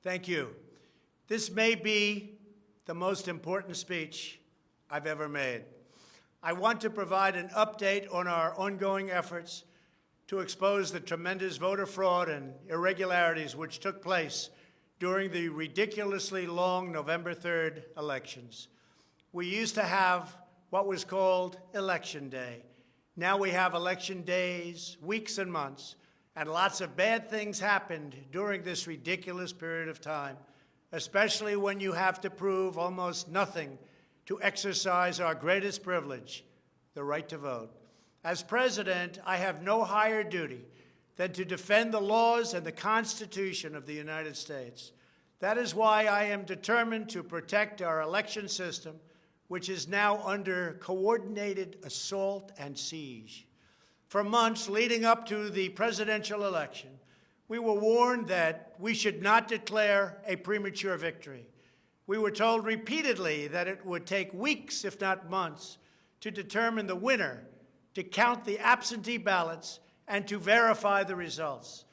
Thank you. This may be the most important speech I've ever made. I want to provide an update on our ongoing efforts to expose the tremendous voter fraud and irregularities which took place during the ridiculously long November 3rd elections. We used to have what was called Election Day. Now we have election days, weeks and months, and lots of bad things happened during this ridiculous period of time, especially when you have to prove almost nothing to exercise our greatest privilege, the right to vote. As president, I have no higher duty than to defend the laws and the Constitution of the United States. That is why I am determined to protect our election system, which is now under coordinated assault and siege. For months leading up to the presidential election, we were warned that we should not declare a premature victory. We were told repeatedly that it would take weeks, if not months, to determine the winner, to count the absentee ballots, and to verify the results.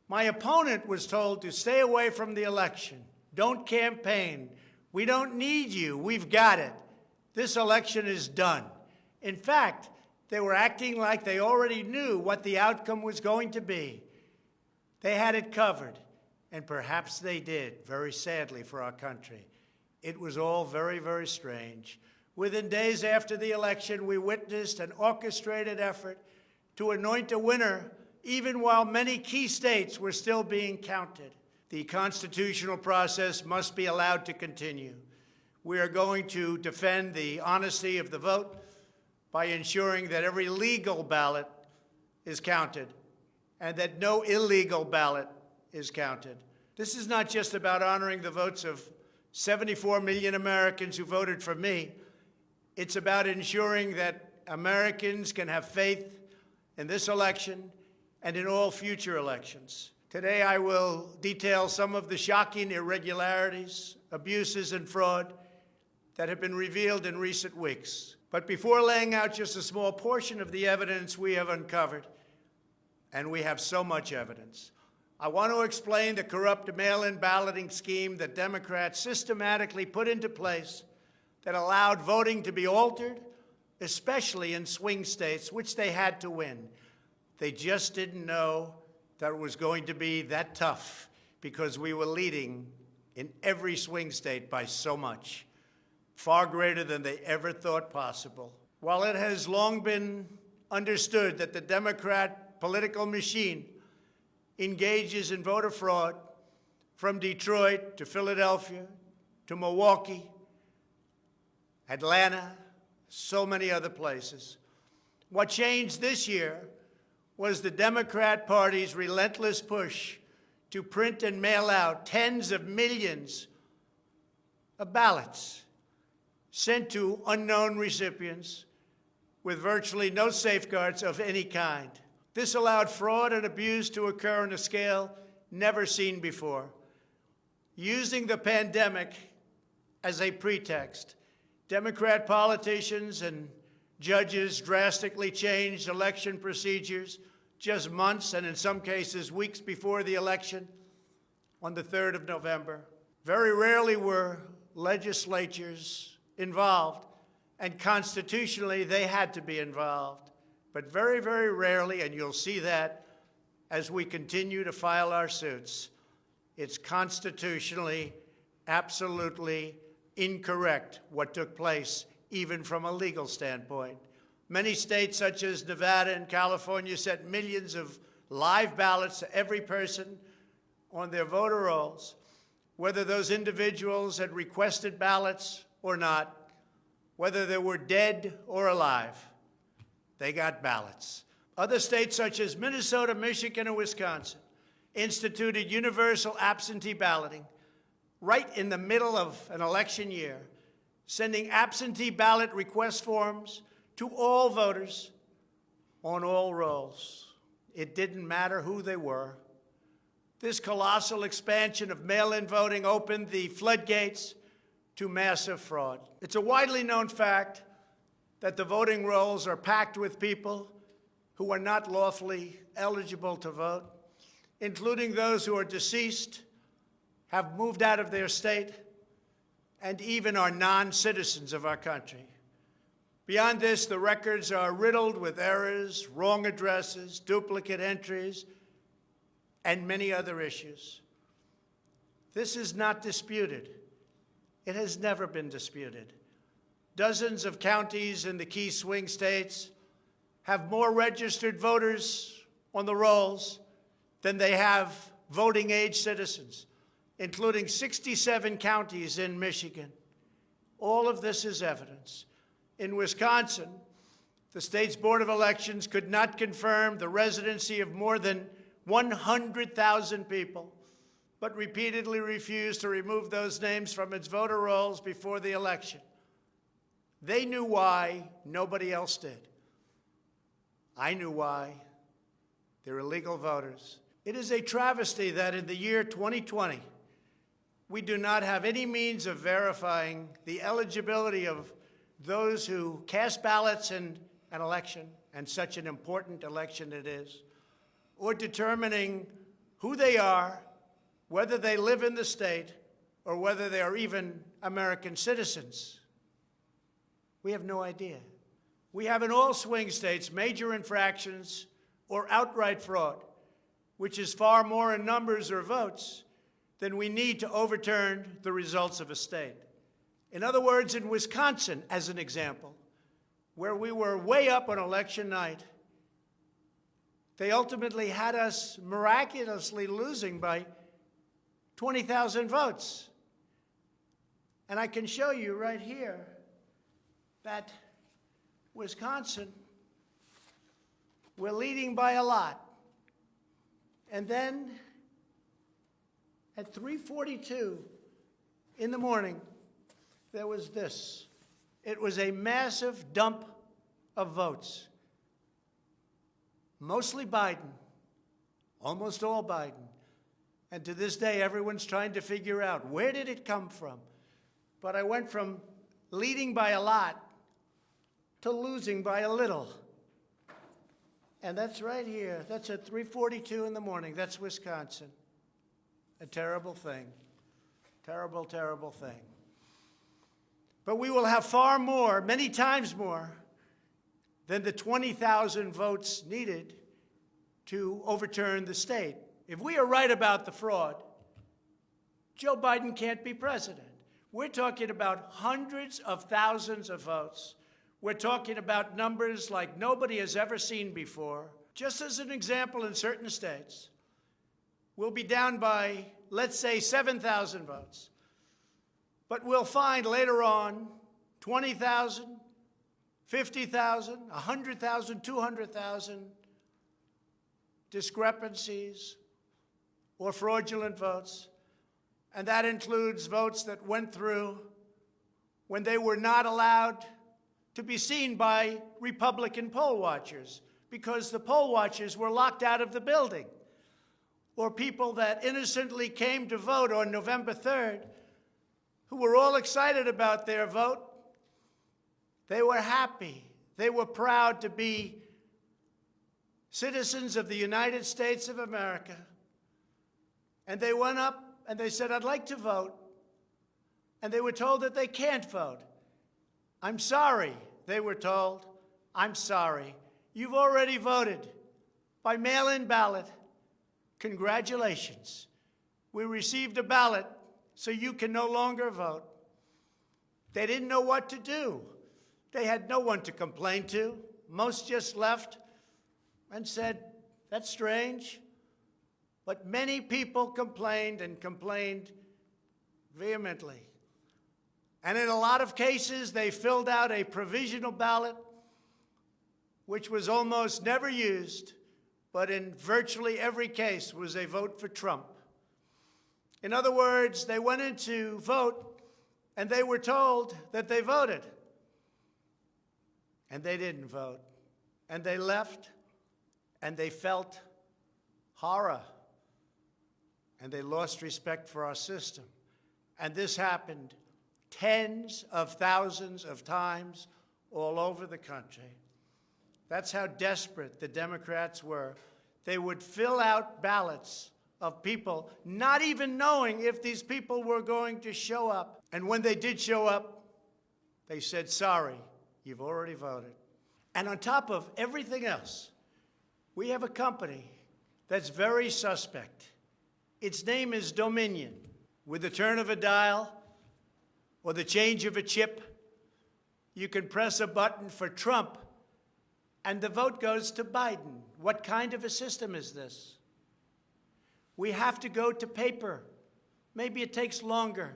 My opponent was told to stay away from the election. Don't campaign. We don't need you. We've got it. This election is done. In fact, they were acting like they already knew what the outcome was going to be. They had it covered, and perhaps they did, very sadly for our country. It was all very, very strange. Within days after the election, we witnessed an orchestrated effort to anoint a winner, even while many key states were still being counted. The constitutional process must be allowed to continue. We are going to defend the honesty of the vote by ensuring that every legal ballot is counted and that no illegal ballot is counted. This is not just about honoring the votes of 74 million Americans who voted for me. It's about ensuring that Americans can have faith in this election and in all future elections. Today, I will detail some of the shocking irregularities, abuses, and fraud that have been revealed in recent weeks. But before laying out just a small portion of the evidence we have uncovered, and we have so much evidence, I want to explain the corrupt mail-in balloting scheme that Democrats systematically put into place that allowed voting to be altered, especially in swing states, which they had to win. They just didn't know that it was going to be that tough because we were leading in every swing state by so much, far greater than they ever thought possible. While it has long been understood that the Democrat political machine engages in voter fraud from Detroit to Philadelphia to Milwaukee, Atlanta, so many other places. What changed this year was the Democrat Party's relentless push to print and mail out tens of millions of ballots sent to unknown recipients with virtually no safeguards of any kind. This allowed fraud and abuse to occur on a scale never seen before. Using the pandemic as a pretext, Democrat politicians and judges drastically changed election procedures just months and in some cases weeks before the election on the 3rd of November. Very rarely were legislatures involved, and constitutionally they had to be involved. But very, very rarely, and you'll see that as we continue to file our suits, it's constitutionally absolutely incorrect what took place, even from a legal standpoint. Many states, such as Nevada and California, sent millions of live ballots to every person on their voter rolls, whether those individuals had requested ballots or not, whether they were dead or alive. They got ballots. Other states, such as Minnesota, Michigan, and Wisconsin, instituted universal absentee balloting right in the middle of an election year, sending absentee ballot request forms to all voters on all rolls. It didn't matter who they were. This colossal expansion of mail-in voting opened the floodgates to massive fraud. It's a widely known fact that the voting rolls are packed with people who are not lawfully eligible to vote, including those who are deceased, have moved out of their state and even are non-citizens of our country. Beyond this, the records are riddled with errors, wrong addresses, duplicate entries, and many other issues. This is not disputed. It has never been disputed. Dozens of counties in the key swing states have more registered voters on the rolls than they have voting-age citizens, including 67 counties in Michigan. All of this is evidence. In Wisconsin, the state's Board of Elections could not confirm the residency of more than 100,000 people, but repeatedly refused to remove those names from its voter rolls before the election. They knew why, nobody else did. I knew why. They're illegal voters. It is a travesty that in the year 2020, we do not have any means of verifying the eligibility of those who cast ballots in an election, and such an important election it is, or determining who they are, whether they live in the state, or whether they are even American citizens. We have no idea. We have in all swing states major infractions or outright fraud, which is far more in numbers or votes than we need to overturn the results of a state. In other words, in Wisconsin, as an example, where we were way up on election night, they ultimately had us miraculously losing by 20,000 votes. And I can show you right here that Wisconsin, we're leading by a lot. And then at 3:42 in the morning, there was this. It was a massive dump of votes. Mostly Biden, almost all Biden. And to this day, everyone's trying to figure out, where did it come from? But I went from leading by a lot to losing by a little. And that's right here. That's at 3:42 in the morning. That's Wisconsin. A terrible thing. Terrible, terrible thing. But we will have far more, many times more, than the 20,000 votes needed to overturn the state. If we are right about the fraud, Joe Biden can't be president. We're talking about hundreds of thousands of votes. We're talking about numbers like nobody has ever seen before. Just as an example, in certain states, we'll be down by, let's say, 7,000 votes. But we'll find later on 20,000, 50,000, 100,000, 200,000 discrepancies or fraudulent votes. And that includes votes that went through when they were not allowed to be seen by Republican poll watchers because the poll watchers were locked out of the building. Or people that innocently came to vote on November 3rd who were all excited about their vote. They were happy. They were proud to be citizens of the United States of America. And they went up and they said, I'd like to vote. And they were told that they can't vote. I'm sorry, they were told. I'm sorry. You've already voted by mail-in ballot. Congratulations. We received a ballot, so you can no longer vote. They didn't know what to do. They had no one to complain to. Most just left and said, that's strange. But many people complained and complained vehemently. And in a lot of cases, they filled out a provisional ballot, which was almost never used, but in virtually every case was a vote for Trump. In other words, they went in to vote, and they were told that they voted. And they didn't vote. And they left, and they felt horror. And they lost respect for our system. And this happened tens of thousands of times all over the country. That's how desperate the Democrats were. They would fill out ballots of people not even knowing if these people were going to show up. And when they did show up, they said, sorry, you've already voted. And on top of everything else, we have a company that's very suspect. Its name is Dominion. With the turn of a dial or the change of a chip, you can press a button for Trump and the vote goes to Biden. What kind of a system is this? We have to go to paper. Maybe it takes longer,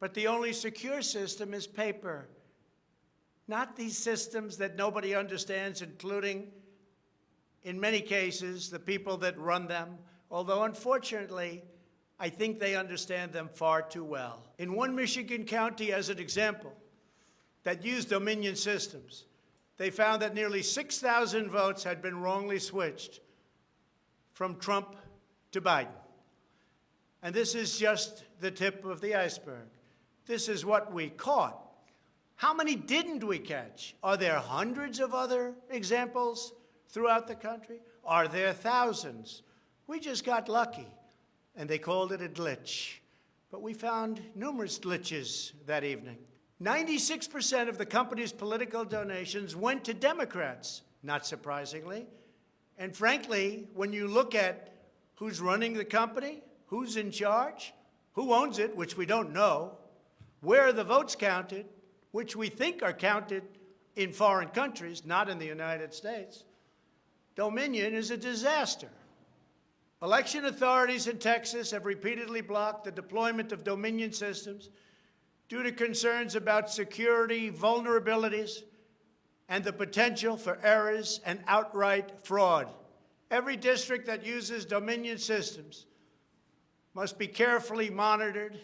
but the only secure system is paper. Not these systems that nobody understands, including, in many cases, the people that run them, although unfortunately, I think they understand them far too well. In one Michigan county, as an example, that used Dominion systems, they found that nearly 6,000 votes had been wrongly switched from Trump to Biden. And this is just the tip of the iceberg. This is what we caught. How many didn't we catch? Are there hundreds of other examples throughout the country? Are there thousands? We just got lucky, and they called it a glitch. But we found numerous glitches that evening. 96% of the company's political donations went to Democrats, not surprisingly. And frankly, when you look at who's running the company, who's in charge, who owns it, which we don't know, where are the votes counted, which we think are counted in foreign countries, not in the United States, Dominion is a disaster. Election authorities in Texas have repeatedly blocked the deployment of Dominion systems due to concerns about security vulnerabilities and the potential for errors and outright fraud. Every district that uses Dominion systems must be carefully monitored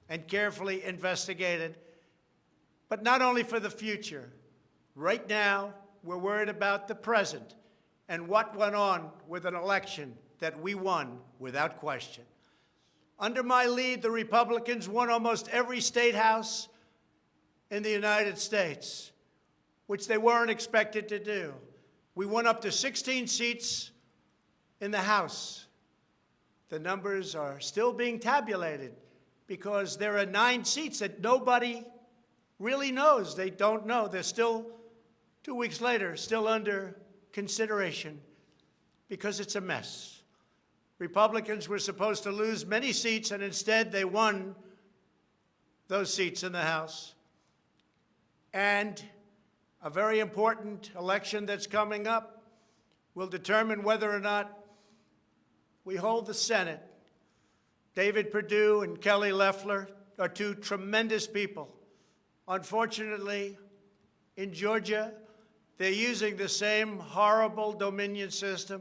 and carefully investigated, but not only for the future. Right now, we're worried about the present and what went on with an election that we won without question. Under my lead, the Republicans won almost every state house in the United States, which they weren't expected to do. We won up to 16 seats in the House. The numbers are still being tabulated because there are 9 seats that nobody really knows. They don't know. They're still, 2 weeks later, still under consideration because it's a mess. Republicans were supposed to lose many seats, and instead they won those seats in the House. And a very important election that's coming up will determine whether or not we hold the Senate. David Perdue and Kelly Loeffler are 2 tremendous people. Unfortunately, in Georgia, they're using the same horrible Dominion system.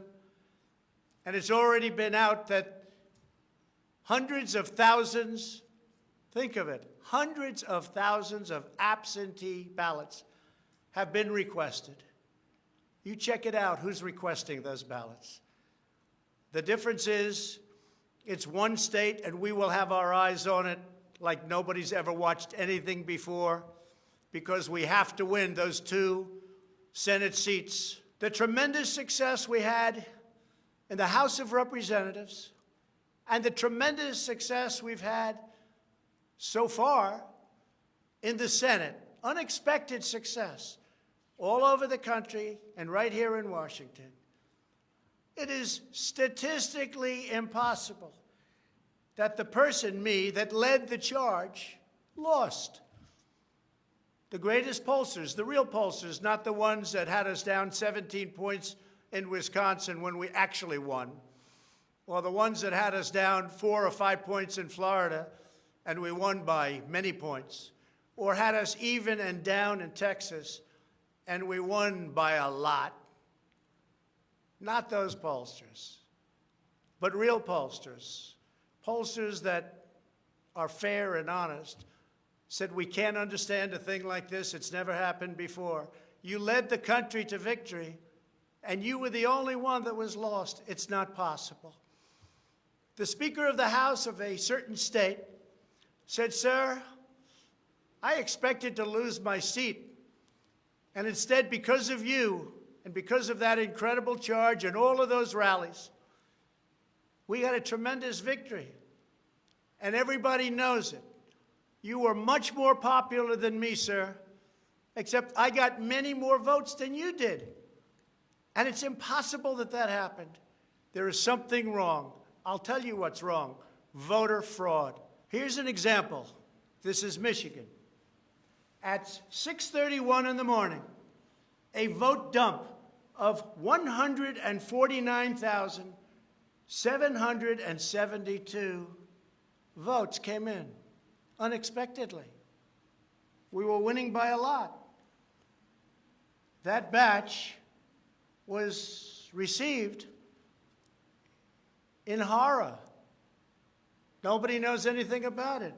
And it's already been out that hundreds of thousands, think of it, hundreds of thousands of absentee ballots have been requested. You check it out, who's requesting those ballots. The difference is it's one state, and we will have our eyes on it like nobody's ever watched anything before, because we have to win those 2 Senate seats. The tremendous success we had in the House of Representatives and the tremendous success we've had so far in the Senate, unexpected success all over the country and right here in Washington. It is statistically impossible that the person, me, that led the charge lost. The greatest pollsters, the real pollsters, not the ones that had us down 17 points in Wisconsin when we actually won, or the ones that had us down 4 or 5 points in Florida and we won by many points, or had us even and down in Texas and we won by a lot. Not those pollsters, but real pollsters, pollsters that are fair and honest, said we can't understand a thing like this. It's never happened before. You led the country to victory, and you were the only one that was lost. It's not possible. The Speaker of the House of a certain state said, "Sir, I expected to lose my seat, and instead, because of you and because of that incredible charge and all of those rallies, We got a tremendous victory, and everybody knows it. You were much more popular than me, sir, except I got many more votes than you did. And it's impossible that that happened. There is something wrong. I'll tell you what's wrong: voter fraud. Here's an example. This is Michigan. At 6:31 in the morning, a vote dump of 149,772 votes came in unexpectedly. We were winning by a lot. That batch was received in horror. Nobody knows anything about it.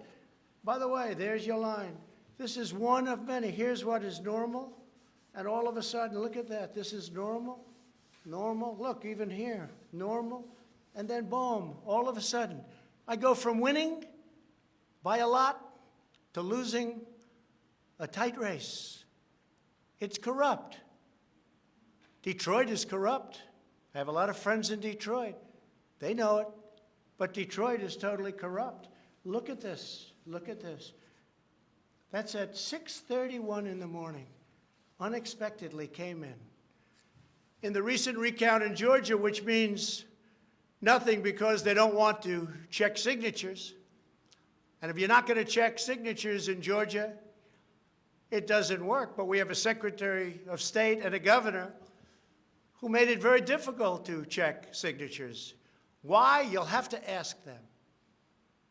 By the way, there's your line. This is one of many. Here's what is normal. And all of a sudden, look at that. This is normal, normal. Look, even here, normal. And then boom, all of a sudden, I go from winning by a lot to losing a tight race. It's corrupt. Detroit is corrupt. I have a lot of friends in Detroit. They know it. But Detroit is totally corrupt. Look at this. Look at this. That's at 6:31 in the morning. Unexpectedly came in. In the recent recount in Georgia, which means nothing because they don't want to check signatures. And if you're not going to check signatures in Georgia, it doesn't work. But we have a Secretary of State and a governor who made it very difficult to check signatures. Why? You'll have to ask them.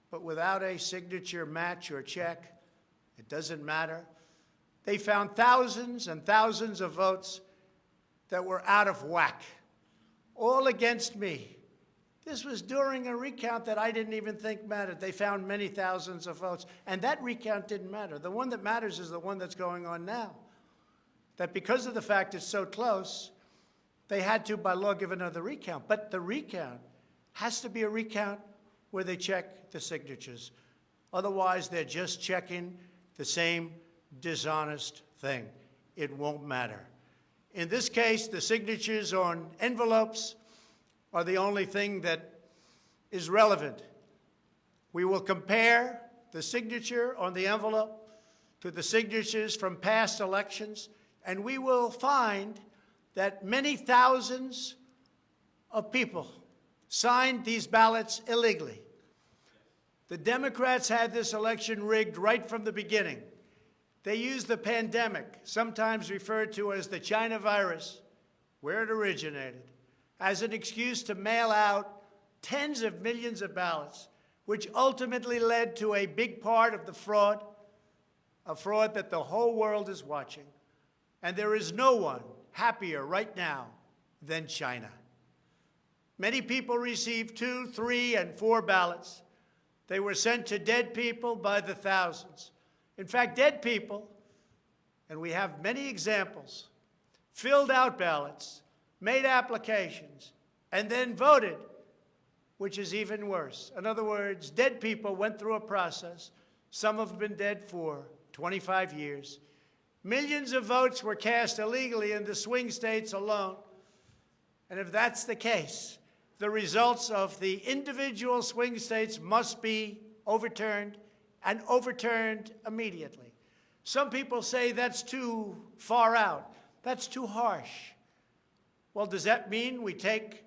But without a signature match or check, it doesn't matter. They found thousands and thousands of votes that were out of whack, all against me. This was during a recount that I didn't even think mattered. They found many thousands of votes, and that recount didn't matter. The one that matters is the one that's going on now. That because of the fact it's so close, they had to, by law, give another recount. But the recount has to be a recount where they check the signatures. Otherwise, they're just checking the same dishonest thing. It won't matter. In this case, the signatures on envelopes are the only thing that is relevant. We will compare the signature on the envelope to the signatures from past elections, and we will find that many thousands of people signed these ballots illegally. The Democrats had this election rigged right from the beginning. They used the pandemic, sometimes referred to as the China virus, where it originated, as an excuse to mail out tens of millions of ballots, which ultimately led to a big part of the fraud, a fraud that the whole world is watching. And there is no one happier right now than China. Many people received 2, 3, and 4 ballots. They were sent to dead people by the thousands. In fact, dead people, and we have many examples, filled out ballots, made applications, and then voted, which is even worse. In other words, dead people went through a process. Some have been dead for 25 years. Millions of votes were cast illegally in the swing states alone. And if that's the case, the results of the individual swing states must be overturned, and overturned immediately. Some people say that's too far out. That's too harsh. Well, does that mean we take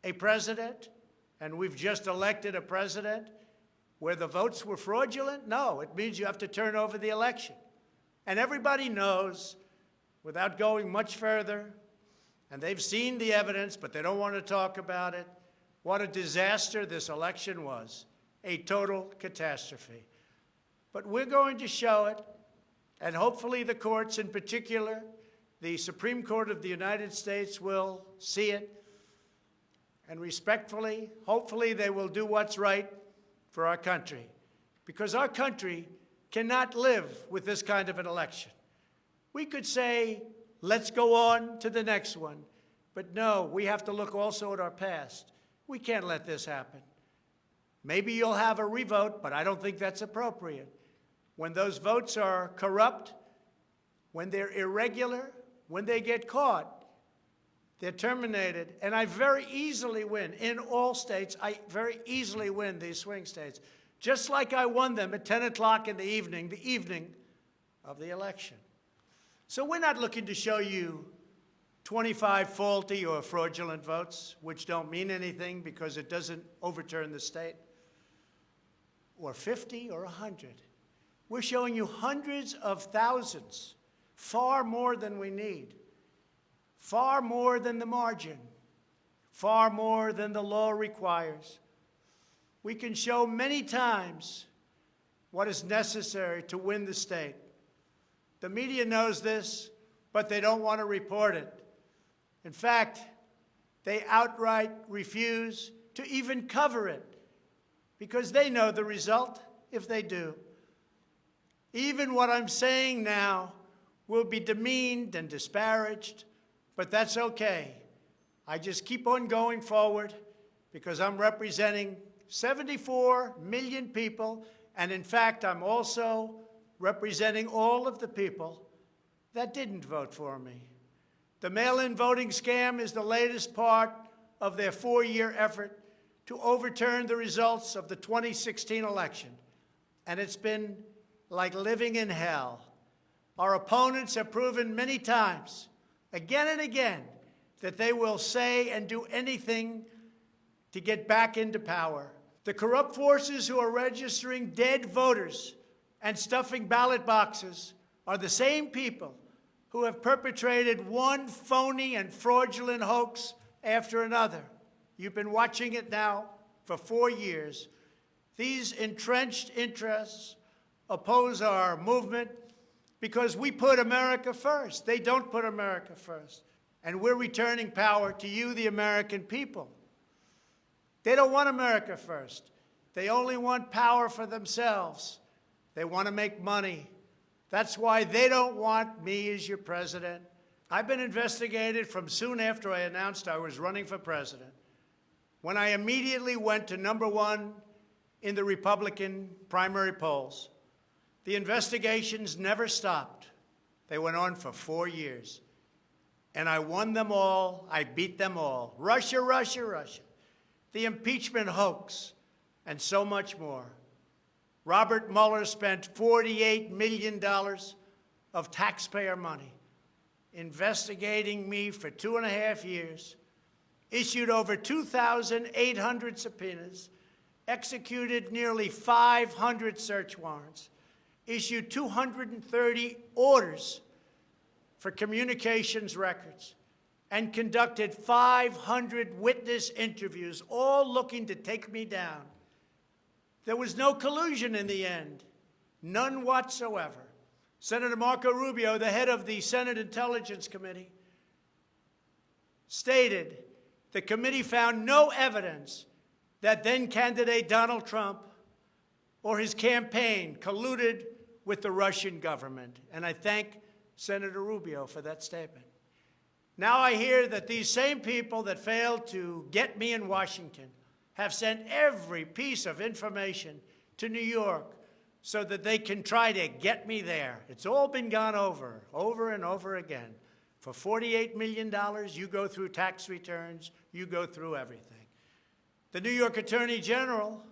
a president, and we've just elected a president, where the votes were fraudulent? No, it means you have to turn over the election. And everybody knows, without going much further, and they've seen the evidence, but they don't want to talk about it, what a disaster this election was. A total catastrophe. But we're going to show it, and hopefully the courts, in particular, the Supreme Court of the United States, will see it. And respectfully, hopefully they will do what's right for our country. Because our country cannot live with this kind of an election. We could say, let's go on to the next one. But no, we have to look also at our past. We can't let this happen. Maybe you'll have a revote, but I don't think that's appropriate. When those votes are corrupt, when they're irregular, when they get caught, They're terminated, and I very easily win. In all states, I very easily win these swing states, just like I won them at 10 o'clock in the evening of the election. So we're not looking to show you 25 faulty or fraudulent votes, which don't mean anything because it doesn't overturn the state, or 50 or 100. We're showing you hundreds of thousands, far more than we need, far more than the margin, far more than the law requires. We can show many times what is necessary to win the state. The media knows this, but they don't want to report it. In fact, they outright refuse to even cover it because they know the result if they do. Even what I'm saying now will be demeaned and disparaged, but that's okay. I just keep on going forward because I'm representing 74 million people, and in fact, I'm also representing all of the people that didn't vote for me. The mail-in voting scam is the latest part of their 4-year effort to overturn the results of the 2016 election, and it's been like living in hell. Our opponents have proven many times, again and again, that they will say and do anything to get back into power. The corrupt forces who are registering dead voters and stuffing ballot boxes are the same people who have perpetrated one phony and fraudulent hoax after another. You've been watching it now for 4 years. These entrenched interests oppose our movement because we put America first. They don't put America first. And we're returning power to you, the American people. They don't want America first. They only want power for themselves. They want to make money. That's why they don't want me as your president. I've been investigated from soon after I announced I was running for president, when I immediately went to #1 in the Republican primary polls. The investigations never stopped. They went on for 4 years. And I won them all. I beat them all. Russia, Russia, Russia. The impeachment hoax, and so much more. Robert Mueller spent $48 million of taxpayer money investigating me for 2.5 years, issued over 2,800 subpoenas, executed nearly 500 search warrants, issued 230 orders for communications records, and conducted 500 witness interviews, all looking to take me down. There was no collusion in the end, none whatsoever. Senator Marco Rubio, the head of the Senate Intelligence Committee, stated the committee found no evidence that then-candidate Donald Trump or his campaign colluded with the Russian government. And I thank Senator Rubio for that statement. Now I hear that these same people that failed to get me in Washington have sent every piece of information to New York so that they can try to get me there. It's all been gone over and over again. For $48 million, you go through tax returns, you go through everything. The New York Attorney General,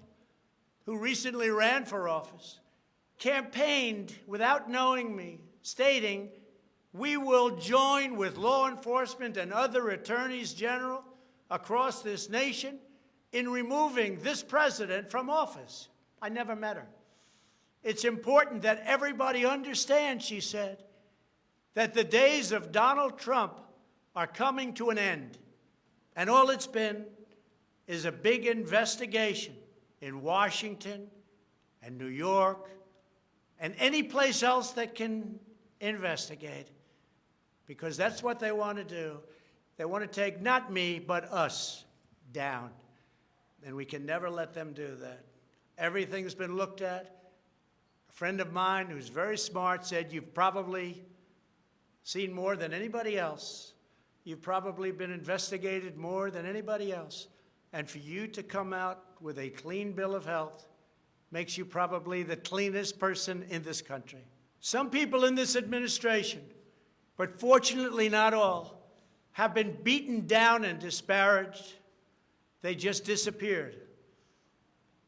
who recently ran for office, campaigned without knowing me, stating, "We will join with law enforcement and other attorneys general across this nation in removing this president from office." I never met her. It's important that everybody understand, she said, that the days of Donald Trump are coming to an end. And all it's been is a big investigation in Washington and New York and any place else that can investigate, because that's what they want to do. They want to take not me, but us down. And we can never let them do that. Everything's been looked at. A friend of mine who's very smart said, "You've probably seen more than anybody else. You've probably been investigated more than anybody else. And for you to come out with a clean bill of health makes you probably the cleanest person in this country." Some people in this administration, but fortunately not all, have been beaten down and disparaged. They just disappeared.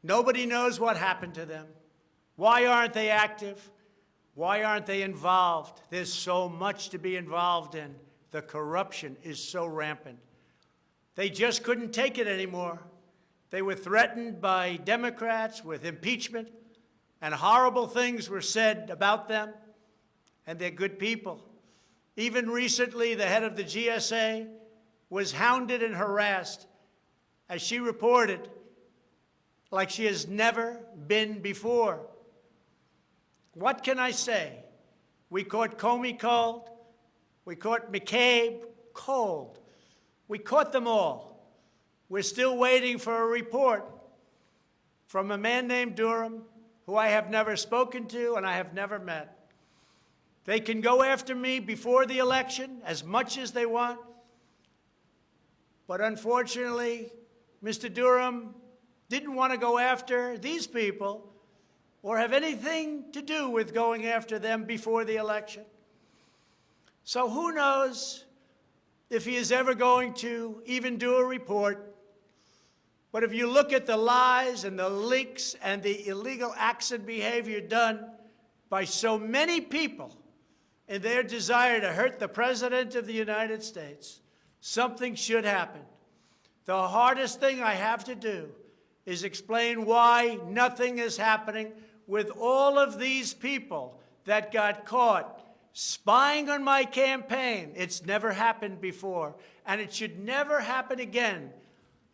Nobody knows what happened to them. Why aren't they active? Why aren't they involved? There's so much to be involved in. The corruption is so rampant. They just couldn't take it anymore. They were threatened by Democrats with impeachment, and horrible things were said about them, and they're good people. Even recently, the head of the GSA was hounded and harassed, as she reported, like she has never been before. What can I say? We caught Comey cold. We caught McCabe cold. We caught them all. We're still waiting for a report from a man named Durham, who I have never spoken to and I have never met. They can go after me before the election as much as they want. But unfortunately, Mr. Durham didn't want to go after these people or have anything to do with going after them before the election. So who knows if he is ever going to even do a report. But if you look at the lies and the leaks and the illegal acts and behavior done by so many people in their desire to hurt the President of the United States, something should happen. The hardest thing I have to do is explain why nothing is happening with all of these people that got caught spying on my campaign. It's never happened before, and it should never happen again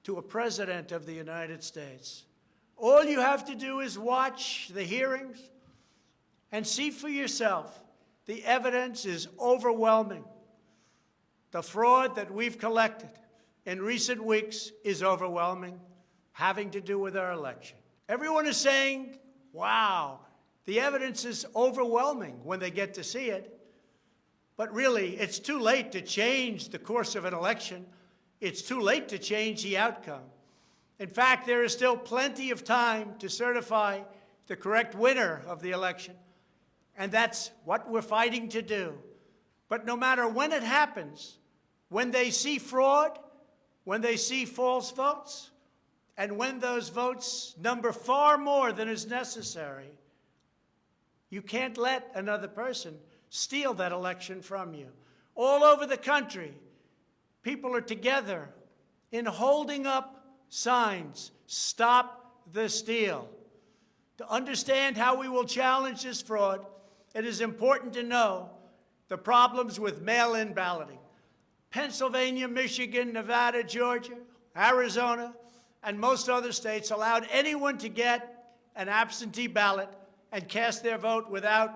to a President of the United States. All you have to do is watch the hearings and see for yourself. The evidence is overwhelming. The fraud that we've collected in recent weeks is overwhelming, having to do with our election. Everyone is saying, wow, the evidence is overwhelming when they get to see it. But really, it's too late to change the course of an election. It's too late to change the outcome. In fact, there is still plenty of time to certify the correct winner of the election. And that's what we're fighting to do. But no matter when it happens, when they see fraud, when they see false votes, and when those votes number far more than is necessary, you can't let another person steal that election from you. All over the country, people are together in holding up signs, "Stop the Steal." To understand how we will challenge this fraud, it is important to know the problems with mail-in balloting. Pennsylvania, Michigan, Nevada, Georgia, Arizona, and most other states allowed anyone to get an absentee ballot and cast their vote without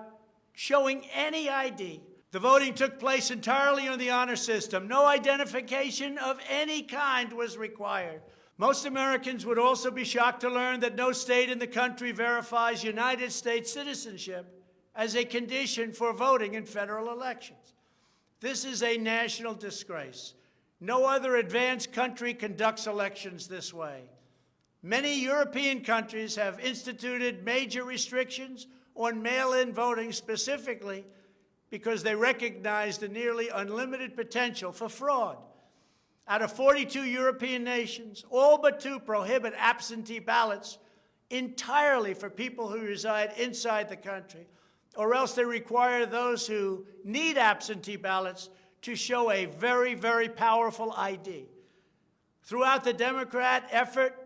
showing any ID. The voting took place entirely on the honor system. No identification of any kind was required. Most Americans would also be shocked to learn that no state in the country verifies United States citizenship as a condition for voting in federal elections. This is a national disgrace. No other advanced country conducts elections this way. Many European countries have instituted major restrictions on mail-in voting specifically because they recognize the nearly unlimited potential for fraud. Out of 42 European nations, all but 2 prohibit absentee ballots entirely for people who reside inside the country, or else they require those who need absentee ballots to show a very, very powerful ID. Throughout the Democrat effort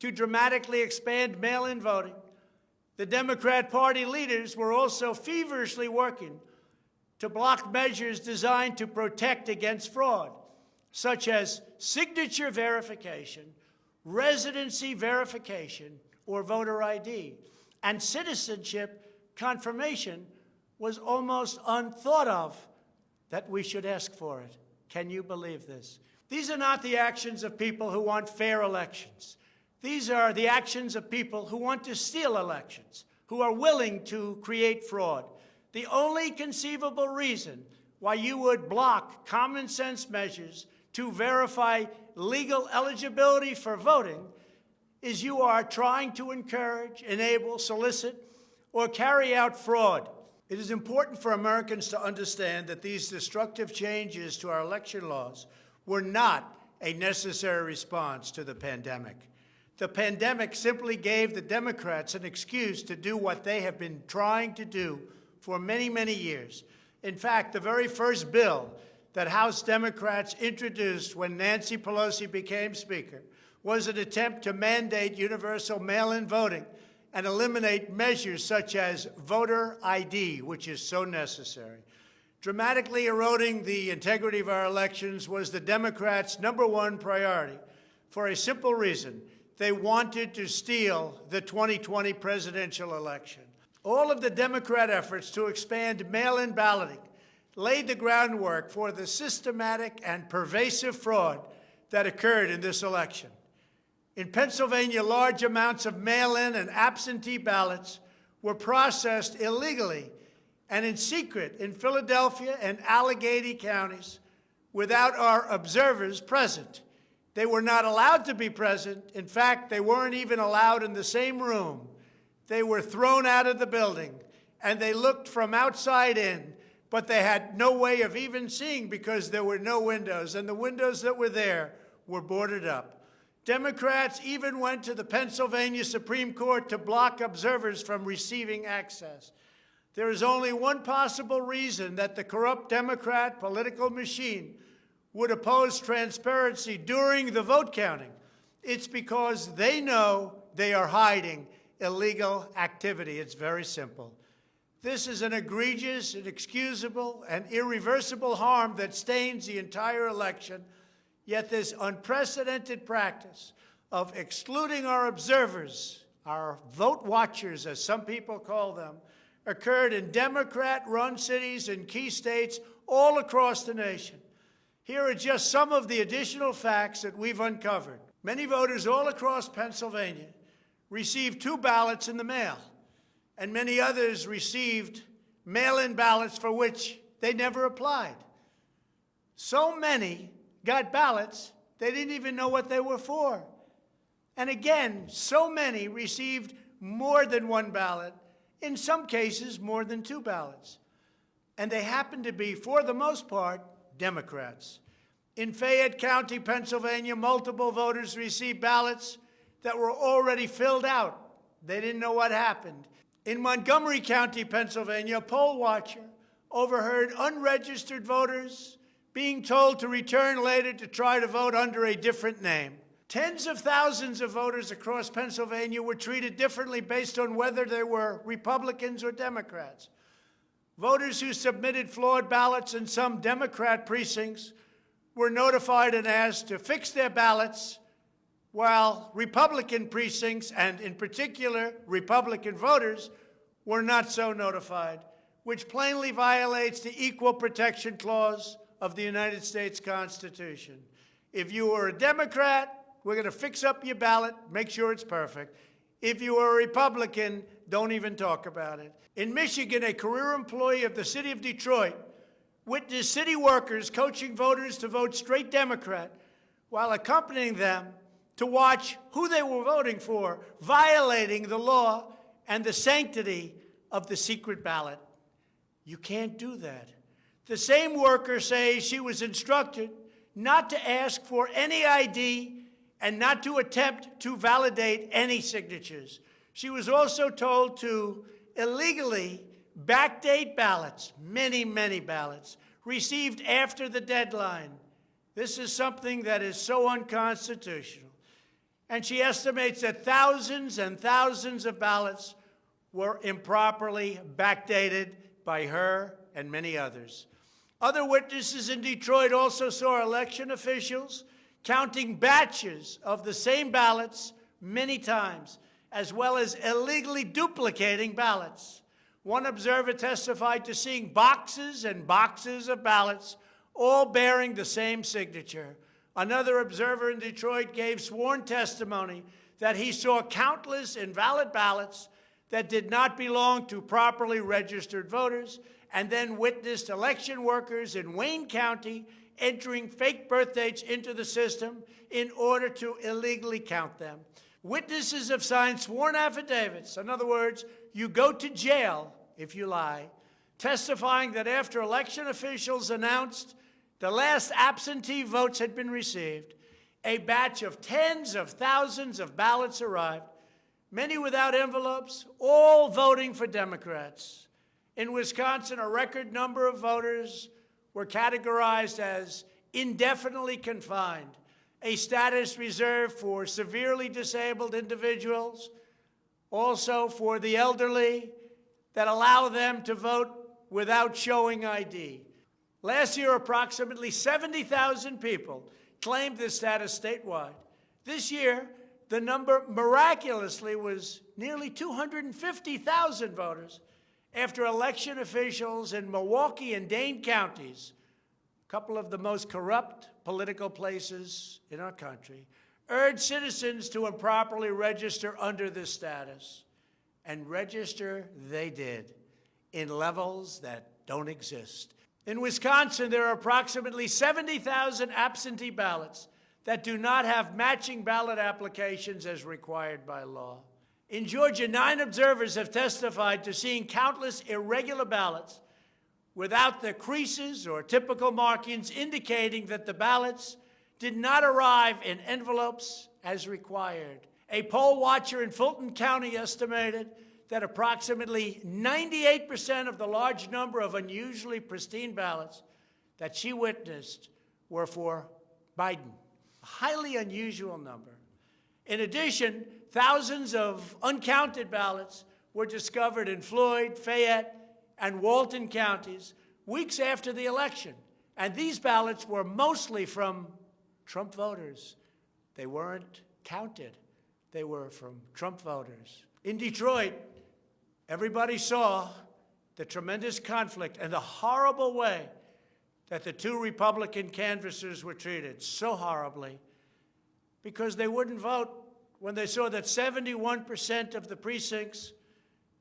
to dramatically expand mail-in voting, the Democrat Party leaders were also feverishly working to block measures designed to protect against fraud, such as signature verification, residency verification, or voter ID, and citizenship confirmation was almost unthought of that we should ask for it. Can you believe this? These are not the actions of people who want fair elections. These are the actions of people who want to steal elections, who are willing to create fraud. The only conceivable reason why you would block common sense measures to verify legal eligibility for voting is you are trying to encourage, enable, solicit, or carry out fraud. It is important for Americans to understand that these destructive changes to our election laws were not a necessary response to the pandemic. The pandemic simply gave the Democrats an excuse to do what they have been trying to do for many, many years. In fact, the very first bill that House Democrats introduced when Nancy Pelosi became Speaker was an attempt to mandate universal mail-in voting and eliminate measures such as voter ID, which is so necessary. Dramatically eroding the integrity of our elections was the Democrats' #1 priority for a simple reason. They wanted to steal the 2020 presidential election. All of the Democrat efforts to expand mail-in balloting laid the groundwork for the systematic and pervasive fraud that occurred in this election. In Pennsylvania, large amounts of mail-in and absentee ballots were processed illegally and in secret in Philadelphia and Allegheny counties without our observers present. They were not allowed to be present. In fact, they weren't even allowed in the same room. They were thrown out of the building, and they looked from outside in, but they had no way of even seeing because there were no windows, and the windows that were there were boarded up. Democrats even went to the Pennsylvania Supreme Court to block observers from receiving access. There is only one possible reason that the corrupt Democrat political machine would oppose transparency during the vote counting. It's because they know they are hiding illegal activity. It's very simple. This is an egregious, inexcusable, and irreversible harm that stains the entire election. Yet this unprecedented practice of excluding our observers, our vote watchers, as some people call them, occurred in Democrat-run cities and key states all across the nation. Here are just some of the additional facts that we've uncovered. Many voters all across Pennsylvania received 2 ballots in the mail, and many others received mail-in ballots for which they never applied. So many got ballots, they didn't even know what they were for. And again, so many received more than 1 ballot, in some cases more than 2 ballots. And they happened to be, for the most part, Democrats. In Fayette County, Pennsylvania, multiple voters received ballots that were already filled out. They didn't know what happened. In Montgomery County, Pennsylvania, a poll watcher overheard unregistered voters being told to return later to try to vote under a different name. Tens of thousands of voters across Pennsylvania were treated differently based on whether they were Republicans or Democrats. Voters who submitted flawed ballots in some Democrat precincts were notified and asked to fix their ballots, while Republican precincts, and in particular Republican voters, were not so notified, which plainly violates the Equal Protection Clause of the United States Constitution. If you are a Democrat, we're going to fix up your ballot, make sure it's perfect. If you are a Republican, don't even talk about it. In Michigan, a career employee of the city of Detroit witnessed city workers coaching voters to vote straight Democrat while accompanying them to watch who they were voting for, violating the law and the sanctity of the secret ballot. You can't do that. The same worker says she was instructed not to ask for any ID and not to attempt to validate any signatures. She was also told to illegally backdate ballots, many, many ballots, received after the deadline. This is something that is so unconstitutional. And she estimates that thousands and thousands of ballots were improperly backdated by her and many others. Other witnesses in Detroit also saw election officials counting batches of the same ballots many times, as well as illegally duplicating ballots. One observer testified to seeing boxes and boxes of ballots, all bearing the same signature. Another observer in Detroit gave sworn testimony that he saw countless invalid ballots that did not belong to properly registered voters, and then witnessed election workers in Wayne County entering fake birth dates into the system in order to illegally count them. Witnesses have signed sworn affidavits. In other words, you go to jail if you lie. testifying that after election officials announced the last absentee votes had been received, a batch of tens of thousands of ballots arrived, many without envelopes, all voting for Democrats. In Wisconsin, a record number of voters were categorized as indefinitely confined, a status reserved for severely disabled individuals, also for the elderly, that allow them to vote without showing ID. Last year, approximately 70,000 people claimed this status statewide. This year, the number miraculously was nearly 250,000 voters after election officials in Milwaukee and Dane counties, a couple of the most corrupt political places in our country, urged citizens to improperly register under this status. And register they did in levels that don't exist. In Wisconsin, there are approximately 70,000 absentee ballots that do not have matching ballot applications as required by law. In Georgia, 9 observers have testified to seeing countless irregular ballots without the creases or typical markings indicating that the ballots did not arrive in envelopes as required. A poll watcher in Fulton County estimated that approximately 98% of the large number of unusually pristine ballots that she witnessed were for Biden, a highly unusual number. In addition, thousands of uncounted ballots were discovered in Floyd, Fayette, and Walton counties weeks after the election. And these ballots were mostly from Trump voters. They weren't counted. They were from Trump voters. In Detroit, everybody saw the tremendous conflict and the horrible way that the 2 Republican canvassers were treated, so horribly, because they wouldn't vote when they saw that 71% of the precincts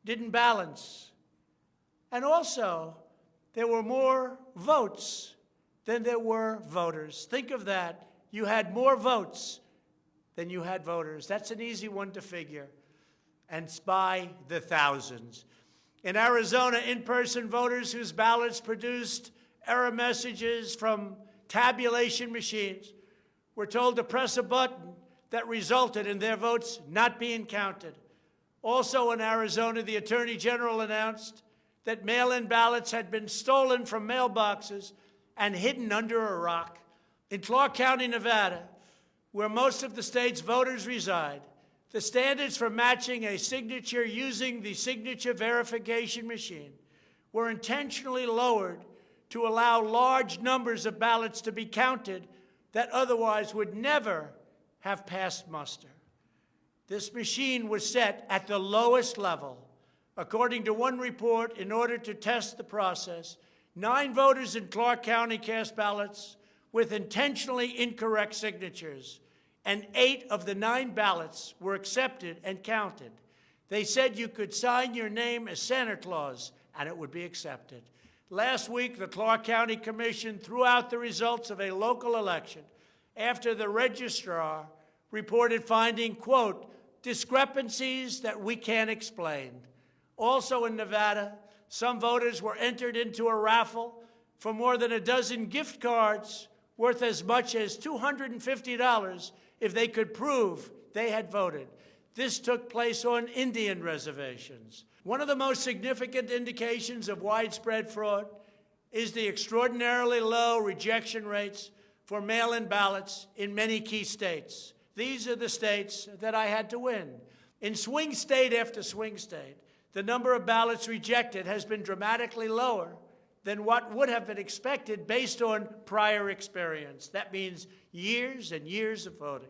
didn't balance. And also, there were more votes than there were voters. Think of that. You had more votes than you had voters. That's an easy one to figure. And it's by the thousands. In Arizona, in-person voters whose ballots produced error messages from tabulation machines were told to press a button that resulted in their votes not being counted. Also in Arizona, the Attorney General announced that mail-in ballots had been stolen from mailboxes and hidden under a rock. In Clark County, Nevada, where most of the state's voters reside, the standards for matching a signature using the signature verification machine were intentionally lowered to allow large numbers of ballots to be counted that otherwise would never have passed muster. This machine was set at the lowest level. According to one report, in order to test the process, 9 voters in Clark County cast ballots with intentionally incorrect signatures, and 8 of the 9 ballots were accepted and counted. They said you could sign your name as Santa Claus, and it would be accepted. Last week, the Clark County Commission threw out the results of a local election after the registrar reported finding, quote, discrepancies that we can't explain. Also in Nevada, some voters were entered into a raffle for more than a dozen gift cards worth as much as $250 if they could prove they had voted. This took place on Indian reservations. One of the most significant indications of widespread fraud is the extraordinarily low rejection rates for mail-in ballots in many key states. These are the states that I had to win. In swing state after swing state, the number of ballots rejected has been dramatically lower than what would have been expected based on prior experience. That means years and years of voting.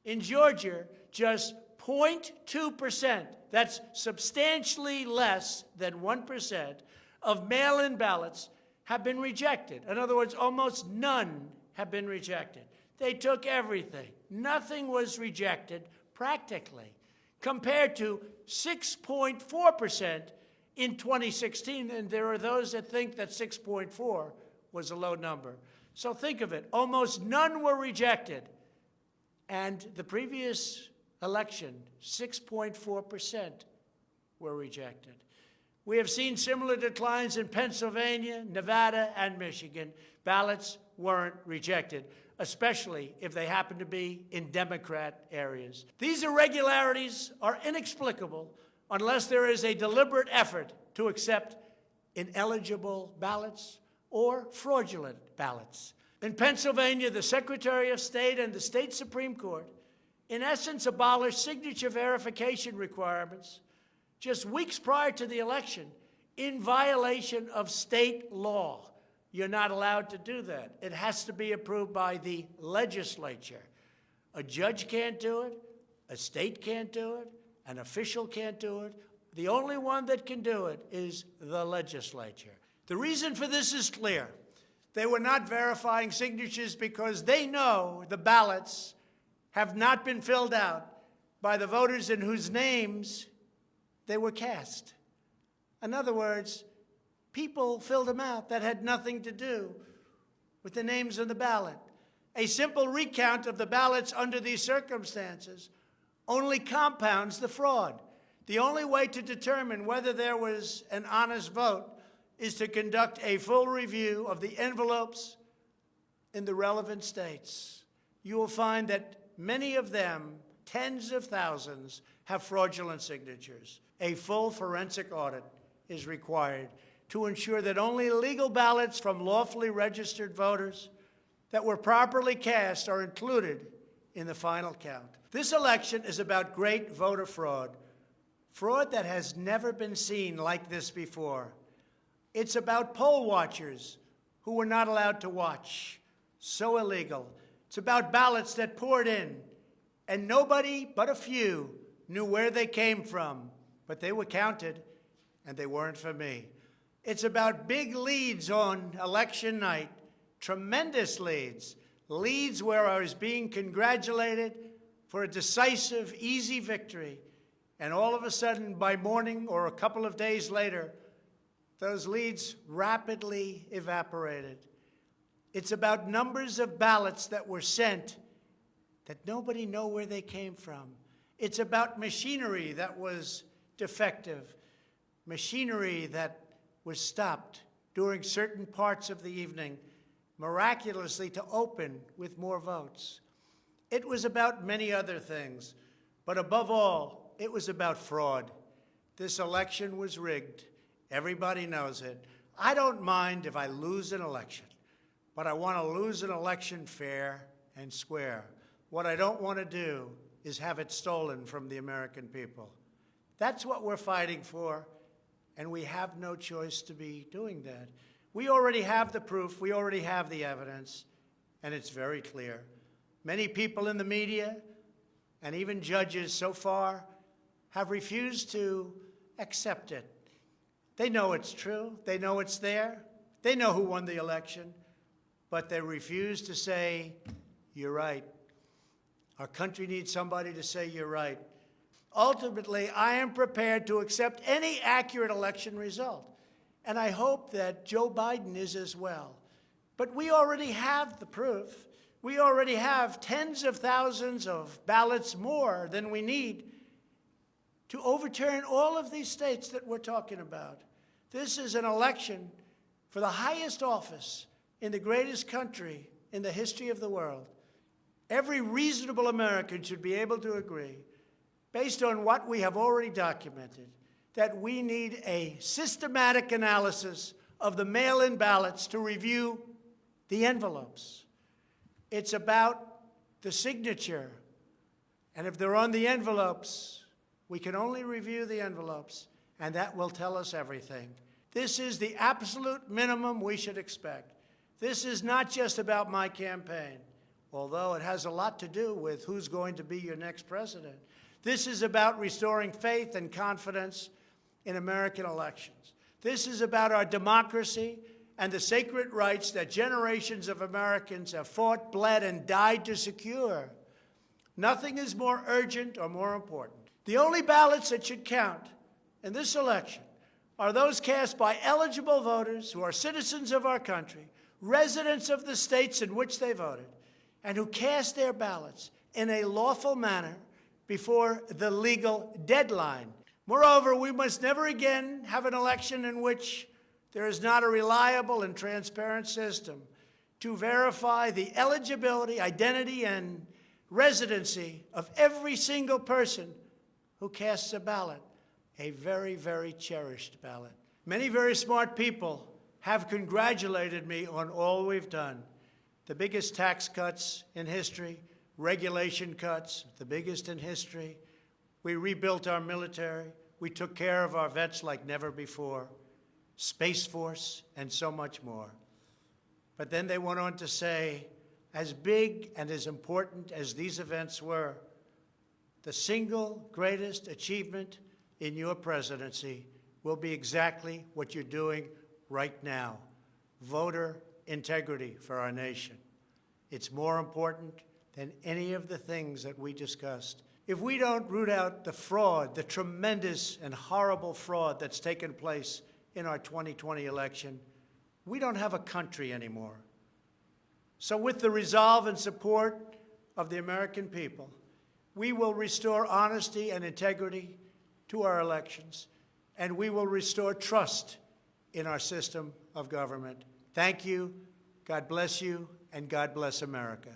In Georgia, just 0.2%, that's substantially less than 1%, of mail-in ballots have been rejected. In other words, almost none have been rejected. They took everything. Nothing was rejected practically, compared to 6.4% in 2016, and there are those that think that 6.4 was a low number. So think of it. Almost none were rejected. And the previous election, 6.4% were rejected. We have seen similar declines in Pennsylvania, Nevada, and Michigan. Ballots weren't rejected, especially if they happen to be in Democrat areas. These irregularities are inexplicable unless there is a deliberate effort to accept ineligible ballots or fraudulent ballots. In Pennsylvania, the Secretary of State and the state Supreme Court, in essence, abolished signature verification requirements just weeks prior to the election in violation of state law. You're not allowed to do that. It has to be approved by the legislature. A judge can't do it, a state can't do it, an official can't do it. The only one that can do it is the legislature. The reason for this is clear. They were not verifying signatures because they know the ballots have not been filled out by the voters in whose names they were cast. In other words, people filled them out that had nothing to do with the names on the ballot. A simple recount of the ballots under these circumstances only compounds the fraud. The only way to determine whether there was an honest vote is to conduct a full review of the envelopes in the relevant states. You will find that many of them, tens of thousands, have fraudulent signatures. A full forensic audit is required to ensure that only legal ballots from lawfully registered voters that were properly cast are included in the final count. This election is about great voter fraud, fraud that has never been seen like this before. It's about poll watchers who were not allowed to watch. So illegal. It's about ballots that poured in, and nobody but a few knew where they came from, but they were counted, and they weren't for me. It's about big leads on election night, tremendous leads, leads where I was being congratulated for a decisive, easy victory, and all of a sudden, by morning or a couple of days later, those leads rapidly evaporated. It's about numbers of ballots that were sent that nobody knew where they came from. It's about machinery that was defective, machinery that was stopped during certain parts of the evening, miraculously to open with more votes. It was about many other things, but above all, it was about fraud. This election was rigged. Everybody knows it. I don't mind if I lose an election, but I want to lose an election fair and square. What I don't want to do is have it stolen from the American people. That's what we're fighting for, and we have no choice to be doing that. We already have the proof. We already have the evidence, and it's very clear. Many people in the media and even judges so far have refused to accept it. They know it's true. They know it's there. They know who won the election, but they refuse to say, you're right. Our country needs somebody to say you're right. Ultimately, I am prepared to accept any accurate election result, and I hope that Joe Biden is as well. But we already have the proof. We already have tens of thousands of ballots more than we need to overturn all of these states that we're talking about. This is an election for the highest office in the greatest country in the history of the world. Every reasonable American should be able to agree, based on what we have already documented, that we need a systematic analysis of the mail-in ballots to review the envelopes. It's about the signature. And if they're on the envelopes, we can only review the envelopes, and that will tell us everything. This is the absolute minimum we should expect. This is not just about my campaign, although it has a lot to do with who's going to be your next president. This is about restoring faith and confidence in American elections. This is about our democracy and the sacred rights that generations of Americans have fought, bled, and died to secure. Nothing is more urgent or more important. The only ballots that should count in this election are those cast by eligible voters who are citizens of our country, residents of the states in which they voted, and who cast their ballots in a lawful manner before the legal deadline. Moreover, we must never again have an election in which there is not a reliable and transparent system to verify the eligibility, identity, and residency of every single person who casts a ballot, a very, very cherished ballot. Many very smart people have congratulated me on all we've done. The biggest tax cuts in history, regulation cuts, the biggest in history. We rebuilt our military. We took care of our vets like never before. Space Force, and so much more. But then they went on to say, as big and as important as these events were, the single greatest achievement in your presidency will be exactly what you're doing right now, voter integrity for our nation. It's more important than any of the things that we discussed. If we don't root out the fraud, the tremendous and horrible fraud that's taken place in our 2020 election, we don't have a country anymore. So with the resolve and support of the American people, we will restore honesty and integrity to our elections, and we will restore trust in our system of government. Thank you, God bless you, and God bless America.